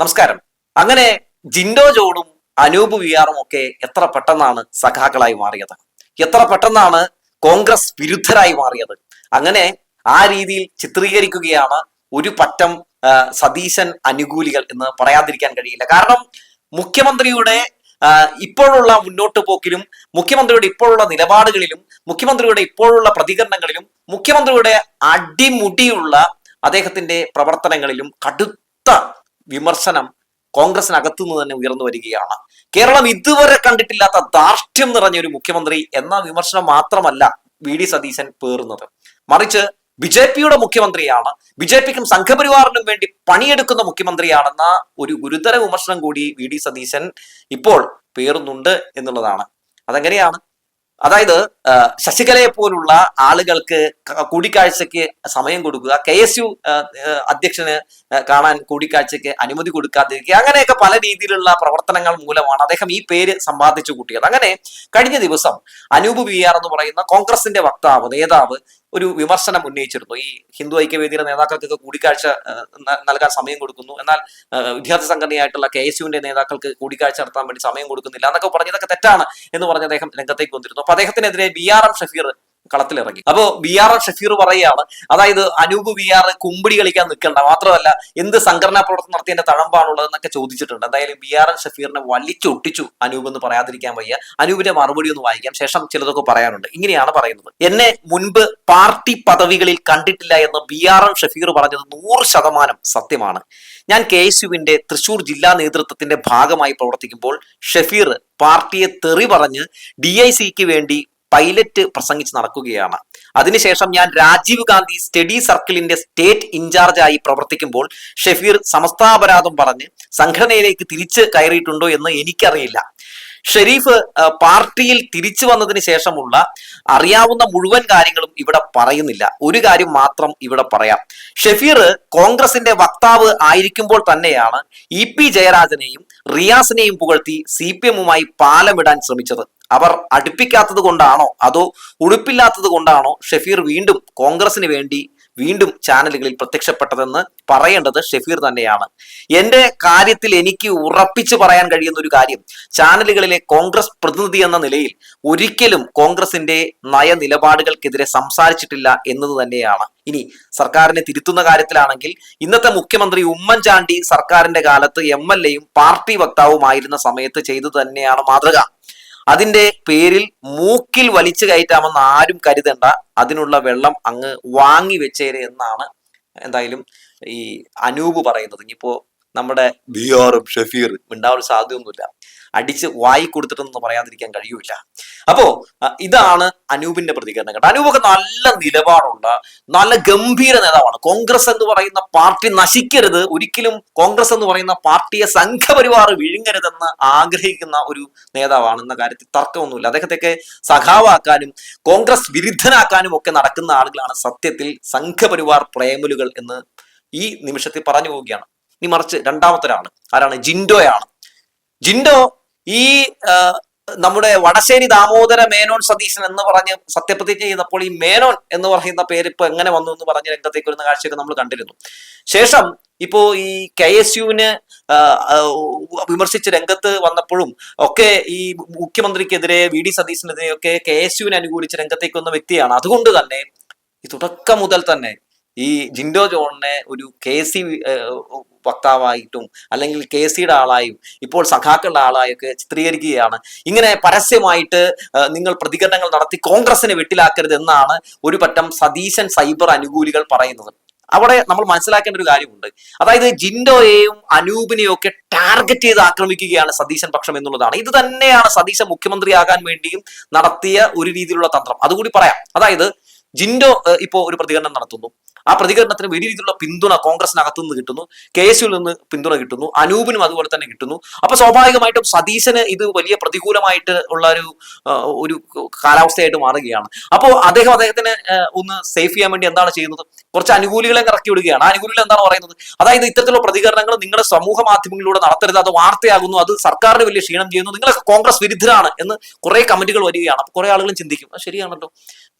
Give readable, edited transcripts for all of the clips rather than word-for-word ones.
നമസ്കാരം. അങ്ങനെ ജിൻഡോ ജോണും അനൂപ് വിയാറും ഒക്കെ എത്ര പെട്ടെന്നാണ് സഖാക്കളായി മാറിയത്, എത്ര പെട്ടെന്നാണ് കോൺഗ്രസ് വിരുദ്ധരായി മാറിയത്. അങ്ങനെ ആ രീതിയിൽ ചിത്രീകരിക്കുകയാണ് ഒരു പറ്റം സതീശൻ അനുകൂലികൾ എന്ന് പറയാതിരിക്കാൻ കഴിയില്ല. കാരണം മുഖ്യമന്ത്രിയുടെ ഇപ്പോഴുള്ള മുന്നോട്ട് പോക്കിലും മുഖ്യമന്ത്രിയുടെ ഇപ്പോഴുള്ള നിലപാടുകളിലും മുഖ്യമന്ത്രിയുടെ ഇപ്പോഴുള്ള പ്രതികരണങ്ങളിലും മുഖ്യമന്ത്രിയുടെ അടിമുടിയുള്ള അദ്ദേഹത്തിന്റെ പ്രവർത്തനങ്ങളിലും കടുത്ത വിമർശനം കോൺഗ്രസിനകത്തു നിന്ന് തന്നെ ഉയർന്നു വരികയാണ്. കേരളം ഇതുവരെ കണ്ടിട്ടില്ലാത്ത ധാർഷ്ട്യം നിറഞ്ഞ ഒരു മുഖ്യമന്ത്രി എന്ന വിമർശനം മാത്രമല്ല വി ഡി സതീശൻ പേറുന്നത്, മറിച്ച് ബി.ജെ.പിയുടെ മുഖ്യമന്ത്രിയാണ്, ബി.ജെ.പിക്കും സംഘപരിവാറിനും വേണ്ടി പണിയെടുക്കുന്ന മുഖ്യമന്ത്രിയാണെന്ന ഒരു ഗുരുതര വിമർശനം കൂടി വി ഡി സതീശൻ ഇപ്പോൾ പേറുന്നുണ്ട് എന്നുള്ളതാണ്. അതെങ്ങനെയാണ്? അതായത് ശശികലയെ പോലുള്ള ആളുകൾക്ക് കൂടിക്കാഴ്ചയ്ക്ക് സമയം കൊടുക്കുക, KSU അധ്യക്ഷന് കാണാൻ കൂടിക്കാഴ്ചയ്ക്ക് അനുമതി കൊടുക്കാതിരിക്കുക, അങ്ങനെയൊക്കെ പല രീതിയിലുള്ള പ്രവർത്തനങ്ങൾ മൂലമാണ് അദ്ദേഹം ഈ പേര് സമ്പാദിച്ചു കൂട്ടിയത്. അങ്ങനെ കഴിഞ്ഞ ദിവസം അനൂപ് വിയാർ എന്ന് പറയുന്ന കോൺഗ്രസിന്റെ നേതാവ് ഒരു വിമർശനം ഉന്നയിച്ചിരുന്നു. ഈ ഹിന്ദു ഐക്യവേദിയുടെ നേതാക്കൾക്കൊക്കെ കൂടിക്കാഴ്ച നൽകാൻ സമയം കൊടുക്കുന്നു, എന്നാൽ വിദ്യാർത്ഥി സംഘടനയായിട്ടുള്ള KSUവിന്റെ നേതാക്കൾക്ക് കൂടിക്കാഴ്ച നടത്താൻ വേണ്ടി സമയം കൊടുക്കുന്നില്ല എന്നൊക്കെ പറഞ്ഞതൊക്കെ തെറ്റാണ് എന്ന് പറഞ്ഞ് അദ്ദേഹം രംഗത്തേക്ക് വന്നിരുന്നു. അപ്പൊ അദ്ദേഹത്തിനെതിരെ BRM ഷഫീർ കളത്തിലിറങ്ങി. അപ്പോ BRM ഷഫീർ പറയുകയാണ്, അതായത് അനൂപ് വിയാർ കുമ്പിടി കളിക്കാൻ നിൽക്കണ്ട, മാത്രമല്ല എന്ത് സംഘടനാ പ്രവർത്തനം നടത്തിയതിന്റെ തഴമ്പാണുള്ളത് എന്നൊക്കെ ചോദിച്ചിട്ടുണ്ട്. എന്തായാലും BRM ഷഫീറിനെ വലിച്ചൊട്ടിച്ചു അനൂപ് എന്ന് പറയാതിരിക്കാൻ വയ്യ. അനൂപിന്റെ മറുപടി ഒന്ന് വായിക്കാം, ശേഷം ചിലതൊക്കെ പറയാനുണ്ട്. ഇങ്ങനെയാണ് പറയുന്നത്: എന്നെ മുൻപ് പാർട്ടി പദവികളിൽ കണ്ടിട്ടില്ല എന്ന് BRM ഷഫീർ പറഞ്ഞത് 100% സത്യമാണ്. ഞാൻ KSUവിന്റെ തൃശൂർ ജില്ലാ നേതൃത്വത്തിന്റെ ഭാഗമായി പ്രവർത്തിക്കുമ്പോൾ ഷഫീർ പാർട്ടിയെ തെറി പറഞ്ഞ് DICക്ക് വേണ്ടി പൈലറ്റ് പ്രസംഗിച്ച് നടക്കുകയാണ്. അതിനുശേഷം ഞാൻ രാജീവ് ഗാന്ധി സ്റ്റഡി സർക്കിളിന്റെ സ്റ്റേറ്റ് ഇൻചാർജായി പ്രവർത്തിക്കുമ്പോൾ ഷഫീർ സമസ്താപരാധം പറഞ്ഞ് സംഘടനയിലേക്ക് തിരിച്ച് കയറിയിട്ടുണ്ടോ എന്ന് എനിക്കറിയില്ല. ഷെരീഫ് പാർട്ടിയിൽ തിരിച്ചു വന്നതിന് ശേഷമുള്ള അറിയാവുന്ന മുഴുവൻ കാര്യങ്ങളും ഇവിടെ പറയുന്നില്ല. ഒരു കാര്യം മാത്രം ഇവിടെ പറയാം. ഷഫീർ കോൺഗ്രസിന്റെ വക്താവ് ആയിരിക്കുമ്പോൾ തന്നെയാണ് EP ജയരാജനെയും റിയാസിനെയും പുകഴ്ത്തി CPM-മായി പാലമിടാൻ ശ്രമിച്ചത്. അവർ അടുപ്പിക്കാത്തത് കൊണ്ടാണോ അതോ ഉടുപ്പില്ലാത്തത് കൊണ്ടാണോ ഷഫീർ വീണ്ടും കോൺഗ്രസിന് വേണ്ടി വീണ്ടും ചാനലുകളിൽ പ്രത്യക്ഷപ്പെട്ടതെന്ന് പറയേണ്ടത് ഷഫീർ തന്നെയാണ്. എന്റെ കാര്യത്തിൽ എനിക്ക് ഉറപ്പിച്ചു പറയാൻ കഴിയുന്ന ഒരു കാര്യം, ചാനലുകളിലെ കോൺഗ്രസ് പ്രതിനിധി എന്ന നിലയിൽ ഒരിക്കലും കോൺഗ്രസിന്റെ നയനിലപാടുകൾക്കെതിരെ സംസാരിച്ചിട്ടില്ല എന്നത് തന്നെയാണ്. ഇനി സർക്കാരിനെ തിരുത്തുന്ന കാര്യത്തിലാണെങ്കിൽ ഇന്നത്തെ മുഖ്യമന്ത്രി ഉമ്മൻചാണ്ടി സർക്കാരിന്റെ കാലത്ത് MLA-യും പാർട്ടി വക്താവുമായിരുന്ന സമയത്ത് ചെയ്തു തന്നെയാണ് മാതൃക. അതിന്റെ പേരിൽ മൂക്കിൽ വലിച്ചു കയറ്റാമെന്ന് ആരും കരുതണ്ട, അതിനുള്ള വെള്ളം അങ്ങ് വാങ്ങി വെച്ചേരെ എന്നാണ് എന്തായാലും ഈ അനൂപ് പറയുന്നത്. ഇനിയിപ്പോ നമ്മുടെ BRM ഷഫീർ ഉണ്ടാവാൻ സാധ്യതയൊന്നുമില്ല, അടിച്ച് വായി കൊടുത്തിട്ടൊന്നും പറയാതിരിക്കാൻ കഴിയൂല. അപ്പോ ഇതാണ് അനൂപിന്റെ പ്രതികരണം കേട്ടോ. അനൂപൊക്കെ നല്ല നിലപാടുള്ള നല്ല ഗംഭീര നേതാവാണ്. കോൺഗ്രസ് എന്ന് പറയുന്ന പാർട്ടി നശിക്കരുത്, ഒരിക്കലും കോൺഗ്രസ് എന്ന് പറയുന്ന പാർട്ടിയെ സംഘപരിവാർ വിഴുങ്ങരുതെന്ന് ആഗ്രഹിക്കുന്ന ഒരു നേതാവാണ് എന്ന കാര്യത്തിൽ തർക്കമൊന്നുമില്ല. അദ്ദേഹത്തെയൊക്കെ സഖാവാക്കാനും കോൺഗ്രസ് വിരുദ്ധനാക്കാനും ഒക്കെ നടക്കുന്ന ആളുകളാണ് സത്യത്തിൽ സംഘപരിവാർ പ്രേമലുകൾ എന്ന് ഈ നിമിഷത്തിൽ പറഞ്ഞു പോവുകയാണ്. ഇനി മറിച്ച് രണ്ടാമത്തെ ഒരാള് ആരാണ്? ജിൻഡോയാണ്. ജിൻഡോ ഈ നമ്മുടെ വടശ്ശേരി ദാമോദര മേനോൻ സതീശൻ എന്ന് പറഞ്ഞ് സത്യപ്രതിജ്ഞ ചെയ്തപ്പോൾ ഈ മേനോൻ എന്ന് പറയുന്ന പേര് ഇപ്പൊ എങ്ങനെ വന്നു എന്ന് പറഞ്ഞ് രംഗത്തേക്ക് വരുന്ന കാഴ്ചയൊക്കെ നമ്മൾ കണ്ടിരുന്നു. ശേഷം ഇപ്പോ ഈ KSUവിന് വിമർശിച്ച് രംഗത്ത് വന്നപ്പോഴും ഒക്കെ ഈ മുഖ്യമന്ത്രിക്കെതിരെ വി ഡി സതീശനെതിരെയൊക്കെ KSUവിനെ അനുകൂലിച്ച് രംഗത്തേക്ക് വന്ന വ്യക്തിയാണ്. അതുകൊണ്ട് തന്നെ ഈ തുടക്കം മുതൽ തന്നെ ഈ ജിൻഡോ ജോണിനെ ഒരു KC വക്താവായിട്ടും അല്ലെങ്കിൽ KCയുടെ ആളായും ഇപ്പോൾ സഖാക്കളുടെ ആളായൊക്കെ ചിത്രീകരിക്കുകയാണ്. ഇങ്ങനെ പരസ്യമായിട്ട് നിങ്ങൾ പ്രതികരണങ്ങൾ നടത്തി കോൺഗ്രസിനെ വെട്ടിലാക്കരുത് എന്നാണ് ഒരു പറ്റം സതീശൻ സൈബർ അനുകൂലികൾ പറയുന്നത്. അവിടെ നമ്മൾ മനസ്സിലാക്കേണ്ട ഒരു കാര്യമുണ്ട്. അതായത് ജിൻഡോയെയും അനൂപിനെയും ഒക്കെ ടാർഗറ്റ് ചെയ്ത് ആക്രമിക്കുകയാണ് സതീശൻ പക്ഷം എന്നുള്ളതാണ്. ഇത് തന്നെയാണ് സതീശൻ മുഖ്യമന്ത്രിയാകാൻ വേണ്ടിയും നടത്തിയ ഒരു രീതിയിലുള്ള തന്ത്രം. അതുകൂടി പറയാം. അതായത് ജിൻഡോ ഇപ്പോ ഒരു പ്രതികരണം നടത്തുന്നു, ആ പ്രതികരണത്തിന് വലിയ രീതിയിലുള്ള പിന്തുണ കോൺഗ്രസിനകത്തു നിന്ന് കിട്ടുന്നു, KSUവിൽ നിന്ന് പിന്തുണ കിട്ടുന്നു, അനൂപിനും അതുപോലെ തന്നെ കിട്ടുന്നു. അപ്പൊ സ്വാഭാവികമായിട്ടും സതീശന് ഇത് വലിയ പ്രതികൂലമായിട്ട് ഉള്ള ഒരു കാലാവസ്ഥയായിട്ട് മാറുകയാണ്. അപ്പോൾ അദ്ദേഹത്തിന് ഒന്ന് സേഫ് ചെയ്യാൻ വേണ്ടി എന്താണ് ചെയ്യുന്നത്? കുറച്ച് അനുകൂലികളെ ഇറക്കി വിടുകയാണ്. ആ അനുകൂലികൾ എന്താണ് പറയുന്നത്? അതായത് ഇത്തരത്തിലുള്ള പ്രതികരണങ്ങൾ നിങ്ങൾ സമൂഹ മാധ്യമങ്ങളിലൂടെ നടത്തരുത്, അത് വാർത്തയാകുന്നു, അത് സർക്കാരിന് വലിയ ക്ഷീണം ചെയ്യുന്നു, നിങ്ങളൊക്കെ കോൺഗ്രസ് വിരുദ്ധരാണ് എന്ന് കുറെ കമന്റുകൾ വരികയാണ്. അപ്പൊ കുറെ ആളുകളും ചിന്തിക്കും, ശരിയാണല്ലോ,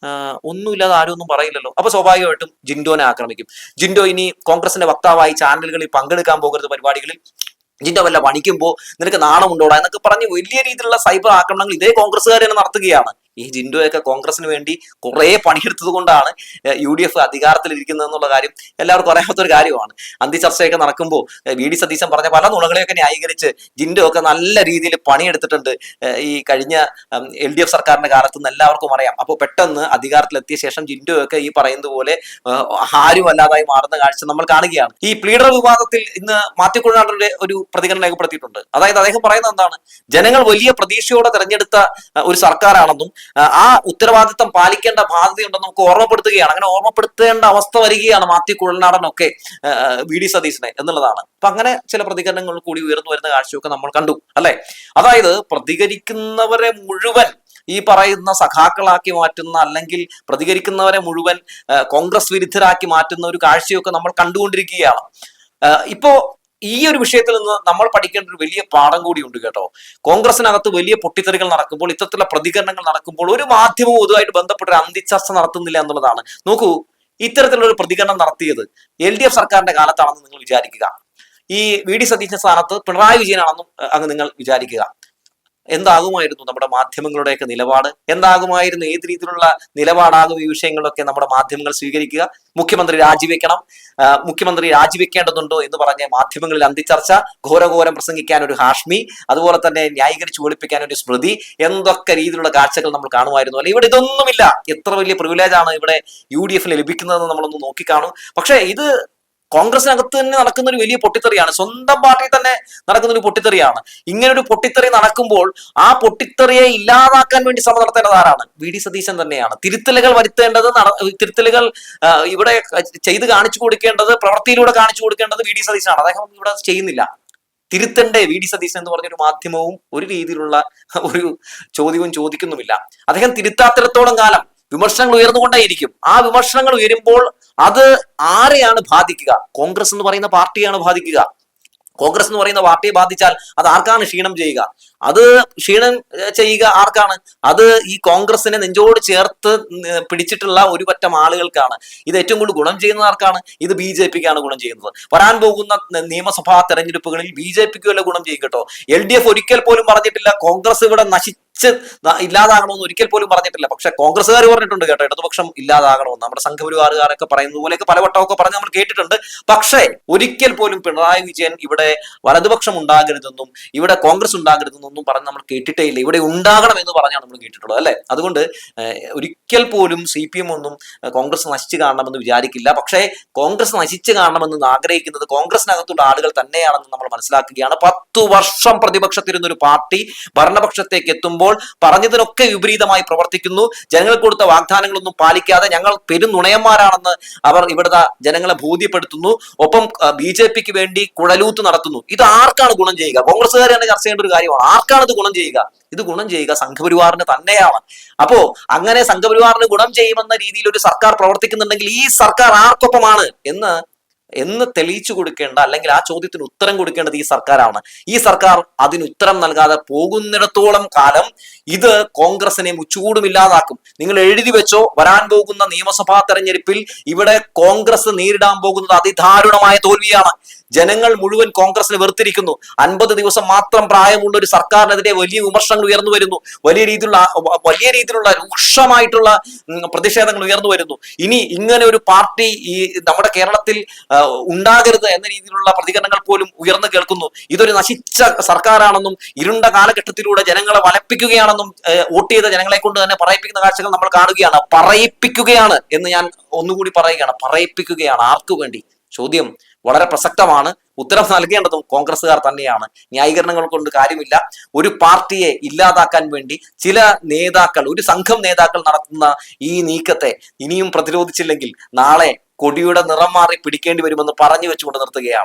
ഒന്നുമില്ലാതെ ആരും ഒന്നും പറയില്ലല്ലോ. അപ്പൊ സ്വാഭാവികമായിട്ടും ജിൻഡോനെ ആക്രമിക്കും. ജിൻഡോ ഇനി കോൺഗ്രസിന്റെ വക്താവായി ചാനലുകളിൽ പങ്കെടുക്കാൻ പോകരുത് പരിപാടികളിൽ, ജിൻഡോ വല്ല പണിക്കുമ്പോ നിനക്ക് നാണമുണ്ടോടാ എന്നൊക്കെ പറഞ്ഞ് വലിയ രീതിയിലുള്ള സൈബർ ആക്രമണങ്ങൾ ഇതേ കോൺഗ്രസ്സുകാർ തന്നെ നടത്തുകയാണ്. ഈ ജിൻഡോയൊക്കെ കോൺഗ്രസിന് വേണ്ടി കുറെ പണിയെടുത്തത് കൊണ്ടാണ് UDF അധികാരത്തിലിരിക്കുന്നത് എന്നുള്ള കാര്യം എല്ലാവർക്കും അറിയാത്ത ഒരു കാര്യമാണ്. അന്തിചർച്ചയൊക്കെ നടക്കുമ്പോൾ VD സതീശൻ പറഞ്ഞ പല നുണകളെയൊക്കെ ന്യായീകരിച്ച് ജിൻഡോ ഒക്കെ നല്ല രീതിയിൽ പണിയെടുത്തിട്ടുണ്ട് ഈ കഴിഞ്ഞ LDF സർക്കാരിന്റെ കാലത്ത് എല്ലാവർക്കും അറിയാം. അപ്പോൾ പെട്ടെന്ന് അധികാരത്തിലെത്തിയ ശേഷം ജിൻഡോ ഒക്കെ ഈ പറയുന്നത് പോലെ ആരും അല്ലാതായി മാറുന്ന കാഴ്ച നമ്മൾ കാണുകയാണ്. ഈ പ്ലീഡർ വിവാദത്തിൽ ഇന്ന് മാത്യു കുഴൽനാടന്റെ ഒരു പ്രതികരണം രേഖപ്പെടുത്തിയിട്ടുണ്ട്. അതായത് അദ്ദേഹം പറയുന്നത് എന്താണ്, ജനങ്ങൾ വലിയ പ്രതീക്ഷയോടെ തെരഞ്ഞെടുത്ത ഒരു സർക്കാരാണെന്നും ആ ഉത്തരവാദിത്തം പാലിക്കേണ്ട ബാധ്യതയുണ്ടെന്ന് നമുക്ക് ഓർമ്മപ്പെടുത്തുകയാണ്. അങ്ങനെ ഓർമ്മപ്പെടുത്തേണ്ട അവസ്ഥ വരികയാണ് മാത്യു കുഴൽനാടനൊക്കെ VD സതീശനെ എന്നുള്ളതാണ്. അപ്പൊ അങ്ങനെ ചില പ്രതികരണങ്ങൾ കൂടി ഉയർന്നു വരുന്ന കാഴ്ചയൊക്കെ നമ്മൾ കണ്ടു അല്ലെ. അതായത് പ്രതികരിക്കുന്നവരെ മുഴുവൻ ഈ പറയുന്ന സഖാക്കളാക്കി മാറ്റുന്ന, അല്ലെങ്കിൽ പ്രതികരിക്കുന്നവരെ മുഴുവൻ കോൺഗ്രസ് വിരുദ്ധരാക്കി മാറ്റുന്ന ഒരു കാഴ്ചയൊക്കെ നമ്മൾ കണ്ടുകൊണ്ടിരിക്കുകയാണ്. ഇപ്പോ ഈ ഒരു വിഷയത്തിൽ നിന്ന് നമ്മൾ പഠിക്കേണ്ട ഒരു വലിയ പാഠം കൂടി ഉണ്ട് കേട്ടോ. കോൺഗ്രസിനകത്ത് വലിയ പൊട്ടിത്തെറികൾ നടക്കുമ്പോൾ, ഇത്തരത്തിലുള്ള പ്രതികരണങ്ങൾ നടക്കുമ്പോൾ ഒരു മാധ്യമവും ഇതുമായിട്ട് ബന്ധപ്പെട്ട ഒരു അന്തിച്ചർച്ച നടത്തുന്നില്ല എന്നുള്ളതാണ്. നോക്കൂ, ഇത്തരത്തിലുള്ള ഒരു പ്രതികരണം നടത്തിയത് LDF സർക്കാരിന്റെ കാലത്താണെന്ന് നിങ്ങൾ വിചാരിക്കുക. ഈ VD സതീശൻ സ്ഥാനത്ത് പിണറായി വിജയനാണെന്നും അങ്ങ് നിങ്ങൾ വിചാരിക്കുക. എന്താകുമായിരുന്നു നമ്മുടെ മാധ്യമങ്ങളുടെയൊക്കെ നിലപാട്? എന്താകുമായിരുന്നു? ഏത് രീതിയിലുള്ള നിലപാടാകും ഈ വിഷയങ്ങളൊക്കെ നമ്മുടെ മാധ്യമങ്ങൾ സ്വീകരിക്കുക? മുഖ്യമന്ത്രി രാജിവെക്കണം, മുഖ്യമന്ത്രി രാജിവെക്കേണ്ടതുണ്ടോ എന്ന് പറഞ്ഞ മാധ്യമങ്ങളിൽ അന്തിച്ചർച്ച, ഘോരഘോരം പ്രസംഗിക്കാൻ ഒരു ഹാഷ്മി, അതുപോലെ തന്നെ ന്യായീകരിച്ച് ഒളിപ്പിക്കാൻ ഒരു സ്മൃതി, എന്തൊക്കെ രീതിയിലുള്ള കാഴ്ചകൾ നമ്മൾ കാണുമായിരുന്നു അല്ലെ. ഇവിടെ ഇതൊന്നുമില്ല. എത്ര വലിയ പ്രിവിലേജ് ആണ് ഇവിടെ UDFന് ലഭിക്കുന്നതെന്ന് നമ്മളൊന്ന് നോക്കിക്കാണും. പക്ഷേ ഇത് കോൺഗ്രസിനകത്ത് തന്നെ നടക്കുന്ന ഒരു വലിയ പൊട്ടിത്തെറിയാണ്. സ്വന്തം പാർട്ടിയിൽ തന്നെ നടക്കുന്ന ഒരു പൊട്ടിത്തെറിയാണ്. ഇങ്ങനെ ഒരു പൊട്ടിത്തെറി നടക്കുമ്പോൾ ആ പൊട്ടിത്തെറിയെ ഇല്ലാതാക്കാൻ വേണ്ടി ശ്രമം നടത്തേണ്ടത് ആരാണ്? VD സതീശൻ തന്നെയാണ്. തിരുത്തലുകൾ വരുത്തേണ്ടത്, തിരുത്തലുകൾ ഇവിടെ ചെയ്ത് കാണിച്ചു കൊടുക്കേണ്ടത്, പ്രവൃത്തിയിലൂടെ കാണിച്ചു കൊടുക്കേണ്ടത് VD സതീശനാണ്. അദ്ദേഹം ഇവിടെ ചെയ്യുന്നില്ല. തിരുത്തണ്ടേ VD സതീശൻ എന്ന് പറഞ്ഞൊരു മാധ്യമവും ഒരു രീതിയിലുള്ള ഒരു ചോദ്യവും ചോദിക്കുന്നുമില്ല. അദ്ദേഹം തിരുത്താത്തിടത്തോളം കാലം വിമർശനങ്ങൾ ഉയർന്നുകൊണ്ടേയിരിക്കും. ആ വിമർശനങ്ങൾ ഉയരുമ്പോൾ അത് ആരെയാണ് ബാധിക്കുക? കോൺഗ്രസ് എന്ന് പറയുന്ന പാർട്ടിയാണ് ബാധിക്കുക. കോൺഗ്രസ് എന്ന് പറയുന്ന പാർട്ടിയെ ബാധിച്ചാൽ അത് ആർക്കാണ് ക്ഷീണം ചെയ്യുക? അത് ക്ഷീണം ചെയ്യുക ആർക്കാണ്? അത് ഈ കോൺഗ്രസിനെ നെഞ്ചോട് ചേർത്ത് പിടിച്ചിട്ടുള്ള ഒരു പറ്റം ആളുകൾക്കാണ്. ഇത് ഏറ്റവും കൂടുതൽ ഗുണം ചെയ്യുന്നത് ആർക്കാണ്? ഇത് BJPക്കാണ് ഗുണം ചെയ്യുന്നത്. വരാൻ പോകുന്ന നിയമസഭാ തെരഞ്ഞെടുപ്പുകളിൽ BJPക്ക് വല്ല ഗുണം ചെയ്യും കേട്ടോ. LDF ഒരിക്കൽ പോലും പറഞ്ഞിട്ടില്ല കോൺഗ്രസ് ഇവിടെ ഇല്ലാതാകണമെന്ന്, ഒരിക്കൽ പോലും പറഞ്ഞിട്ടില്ല. പക്ഷെ കോൺഗ്രസ്സുകാർ പറഞ്ഞിട്ടുണ്ട് കേട്ടോ, ഇടതുപക്ഷം ഇല്ലാതാകണമെന്ന്. നമ്മുടെ സംഘപരിവാറുകാരൊക്കെ പറയുന്നത് പോലെയൊക്കെ പലവട്ടമൊക്കെ പറഞ്ഞ് നമ്മൾ കേട്ടിട്ടുണ്ട്. പക്ഷേ ഒരിക്കൽ പോലും പിണറായി വിജയൻ ഇവിടെ വലതുപക്ഷം ഉണ്ടാകരുതെന്നും ഇവിടെ കോൺഗ്രസ് ഉണ്ടാകരുതെന്നും പറഞ്ഞ് നമ്മൾ കേട്ടിട്ടേ ഇല്ല. ഇവിടെ ഉണ്ടാകണം എന്ന് പറഞ്ഞാണ് നമ്മൾ കേട്ടിട്ടുള്ളത് അല്ലെ. അതുകൊണ്ട് ഒരിക്കൽ പോലും CPM ഒന്നും കോൺഗ്രസ് നശിച്ചു കാണണമെന്ന് വിചാരിക്കില്ല. പക്ഷേ കോൺഗ്രസ് നശിച്ചു കാണണമെന്ന് ആഗ്രഹിക്കുന്നത് കോൺഗ്രസിനകത്തുള്ള ആളുകൾ തന്നെയാണെന്ന് നമ്മൾ മനസ്സിലാക്കുകയാണ്. 10 വർഷം പ്രതിപക്ഷത്തിരുന്നൊരു പാർട്ടി ഭരണപക്ഷത്തേക്ക് എത്തുമ്പോൾ പറഞ്ഞതിനൊക്കെ വിപരീതമായി പ്രവർത്തിക്കുന്നു. ജനങ്ങൾക്ക് കൊടുത്ത വാഗ്ദാനങ്ങളൊന്നും പാലിക്കാതെ ഞങ്ങൾ പെരുനുണയന്മാരാണെന്ന് അവർ ഇവിടുത്തെ ജനങ്ങളെ ബോധ്യപ്പെടുത്തുന്നു. ഒപ്പം BJPക്ക് വേണ്ടി കുഴലൂത്ത് നടത്തുന്നു. ഇത് ആർക്കാണ് ഗുണം ചെയ്യുക? കോൺഗ്രസ്സുകാർ തന്നെ ചർച്ച ചെയ്യേണ്ട ഒരു കാര്യമാണ്. ആർക്കാണ് ഇത് ഗുണം ചെയ്യുക? ഇത് ഗുണം ചെയ്യുക സംഘപരിവാറിന് തന്നെയാണ്. അപ്പോ അങ്ങനെ സംഘപരിവാറിന് ഗുണം ചെയ്യുമെന്ന രീതിയിൽ ഒരു സർക്കാർ പ്രവർത്തിക്കുന്നുണ്ടെങ്കിൽ ഈ സർക്കാർ ആർക്കൊപ്പമാണ് എന്ന് തെളിയിച്ചു കൊടുക്കേണ്ട, അല്ലെങ്കിൽ ആ ചോദ്യത്തിന് ഉത്തരം കൊടുക്കേണ്ടത് ഈ സർക്കാരാണ്. ഈ സർക്കാർ അതിന് ഉത്തരം നൽകാതെ പോകുന്നിടത്തോളം കാലം ഇത് കോൺഗ്രസിനെ മുച്ചൂടുമില്ലാതാക്കും. നിങ്ങൾ എഴുതി വെച്ചോ, വരാൻ പോകുന്ന നിയമസഭാ തെരഞ്ഞെടുപ്പിൽ ഇവിടെ കോൺഗ്രസ് നേരിടാൻ പോകുന്നത് അതിദാരുണമായ തോൽവിയാണ്. ജനങ്ങൾ മുഴുവൻ കോൺഗ്രസിനെ വെറുത്തിരിക്കുന്നു. 50 ദിവസം മാത്രം പ്രായമുള്ള ഒരു സർക്കാരിനെതിരെ വലിയ വിമർശനങ്ങൾ ഉയർന്നു വരുന്നു. വലിയ രീതിയിലുള്ള രൂക്ഷമായിട്ടുള്ള പ്രതിഷേധങ്ങൾ ഉയർന്നു വരുന്നു. ഇനി ഇങ്ങനെ ഒരു പാർട്ടി ഈ നമ്മുടെ കേരളത്തിൽ ഉണ്ടാകരുത് എന്ന രീതിയിലുള്ള പ്രതികരണങ്ങൾ പോലും ഉയർന്നു കേൾക്കുന്നു. ഇതൊരു നശിച്ച സർക്കാരാണെന്നും ഇരുണ്ട കാലഘട്ടത്തിലൂടെ ജനങ്ങളെ വലപ്പിക്കുകയാണെന്നും വോട്ട് ചെയ്ത ജനങ്ങളെ കൊണ്ട് തന്നെ പറയിപ്പിക്കുന്ന കാഴ്ചകൾ നമ്മൾ കാണുകയാണ്. പറയിപ്പിക്കുകയാണ് എന്ന് ഞാൻ ഒന്നുകൂടി പറയുകയാണ്. പറയിപ്പിക്കുകയാണ്. ആർക്കു വേണ്ടി? ചോദ്യം വളരെ പ്രസക്തമാണ്. ഉത്തരം നൽകേണ്ടതും കോൺഗ്രസ്സുകാർ തന്നെയാണ്. ന്യായീകരണങ്ങൾ കൊണ്ട് കാര്യമില്ല. ഒരു പാർട്ടിയെ ഇല്ലാതാക്കാൻ വേണ്ടി ചില നേതാക്കൾ, ഒരു സംഘം നേതാക്കൾ നടത്തുന്ന ഈ നീക്കത്തെ ഇനിയും പ്രതിരോധിച്ചില്ലെങ്കിൽ നാളെ കൊടിയുടെ നിറം മാറി പിടിക്കേണ്ടി വരുമെന്ന് പറഞ്ഞു വെച്ചുകൊണ്ട് നിർത്തുകയാണ്.